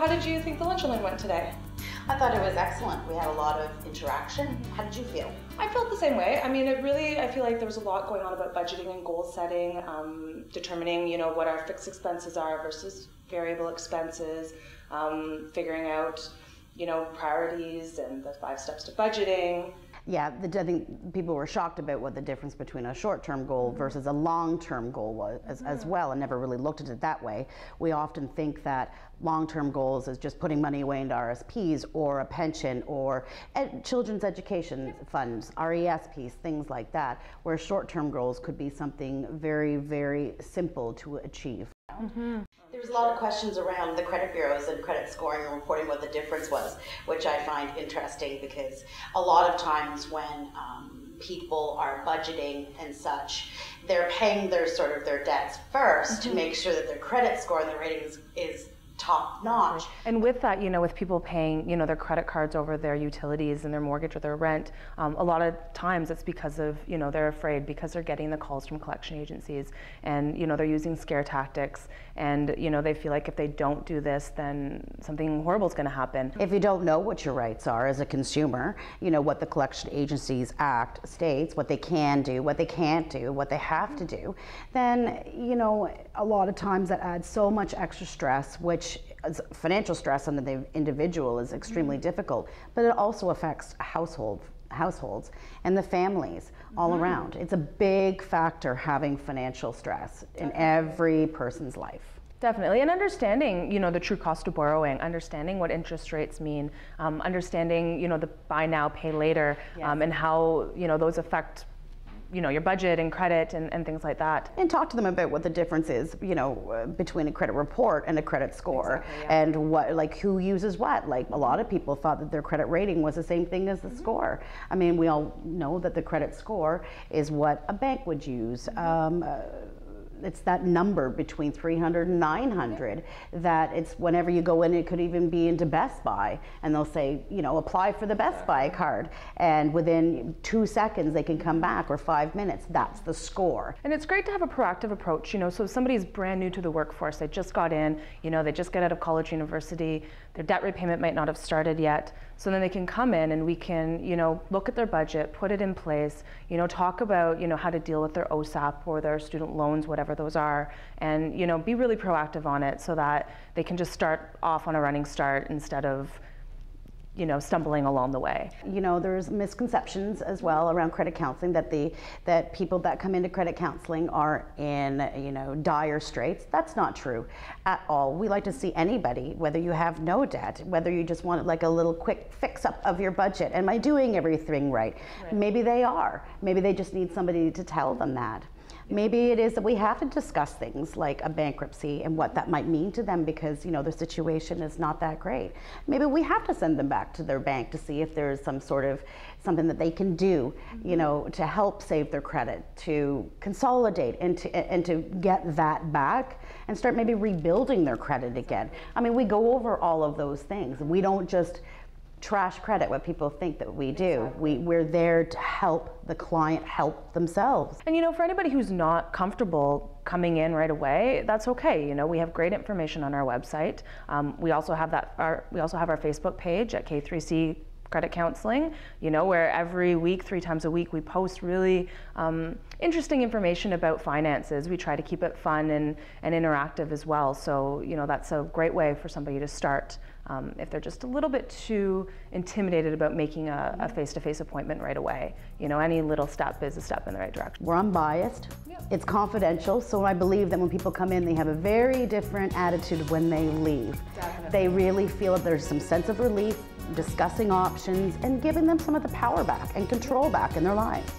how did you think the lunch-and-learn went today? I thought it was excellent. We had a lot of interaction. How did you feel? I felt the same way. I mean, I feel like there was a lot going on about budgeting and goal setting, determining, what our fixed expenses are versus variable expenses, figuring out, priorities and the 5 steps to budgeting. Yeah, I think people were shocked about what the difference between a short-term goal versus a long-term goal was as well, and never really looked at it that way. We often think that long-term goals is just putting money away into RSPs or a pension or children's education funds, RESPs, things like that, where short-term goals could be something very, very simple to achieve. There was a lot of questions around the credit bureaus and credit scoring and reporting what the difference was, which I find interesting because a lot of times when people are budgeting and such, they're paying their debts first to make sure that their credit score and their rating is top notch. And with that, with people paying, their credit cards over their utilities and their mortgage or their rent, a lot of times it's because of, they're afraid because they're getting the calls from collection agencies and, they're using scare tactics and, they feel like if they don't do this, then something horrible is going to happen. If you don't know what your rights are as a consumer, what the Collection Agencies Act states, what they can do, what they can't do, what they have to do, then, a lot of times that adds so much extra stress, which financial stress on the individual is extremely difficult, but it also affects households and the families all around. It's a big factor having financial stress in every person's life. Definitely, and understanding, the true cost of borrowing, understanding what interest rates mean, understanding, the buy now, pay later, and how, those affect your budget and credit and things like that. And talk to them about what the difference is, between a credit report and a credit score. Exactly, and who uses what. Like a lot of people thought that their credit rating was the same thing as the score. I mean, we all know that the credit score is what a bank would use. It's that number between 300 and 900 that it's whenever you go in, it could even be into Best Buy and they'll say, apply for the Best Buy card. And within 2 seconds, they can come back or 5 minutes. That's the score. And it's great to have a proactive approach, so if somebody's brand new to the workforce, they just got in, they just get out of college, university, their debt repayment might not have started yet. So then they can come in and we can, look at their budget, put it in place, talk about, how to deal with their OSAP or their student loans, whatever those are, and, be really proactive on it so that they can just start off on a running start instead of, stumbling along the way. There's misconceptions as well around credit counseling that people that come into credit counseling are in, dire straits. That's not true at all. We like to see anybody, whether you have no debt, whether you just want like a little quick fix up of your budget. Am I doing everything right? Maybe they are. Maybe they just need somebody to tell them that. Maybe it is that we have to discuss things like a bankruptcy and what that might mean to them because, their situation is not that great. Maybe we have to send them back to their bank to see if there's something that they can do, to help save their credit, to consolidate and to get that back and start maybe rebuilding their credit again. I mean, we go over all of those things. We don't just trash credit, what people think that we do. Exactly. We're there to help the client help themselves. And for anybody who's not comfortable coming in right away, that's okay. We have great information on our website. We also have our Facebook page at K3C Credit Counseling, where every week, 3 times a week, we post really interesting information about finances. We try to keep it fun and interactive as well. So, that's a great way for somebody to start if they're just a little bit too intimidated about making a face-to-face appointment right away. Any little step is a step in the right direction. We're unbiased. It's confidential, so I believe that when people come in, they have a very different attitude when they leave. Definitely. They really feel that there's some sense of relief, discussing options, and giving them some of the power back and control back in their lives.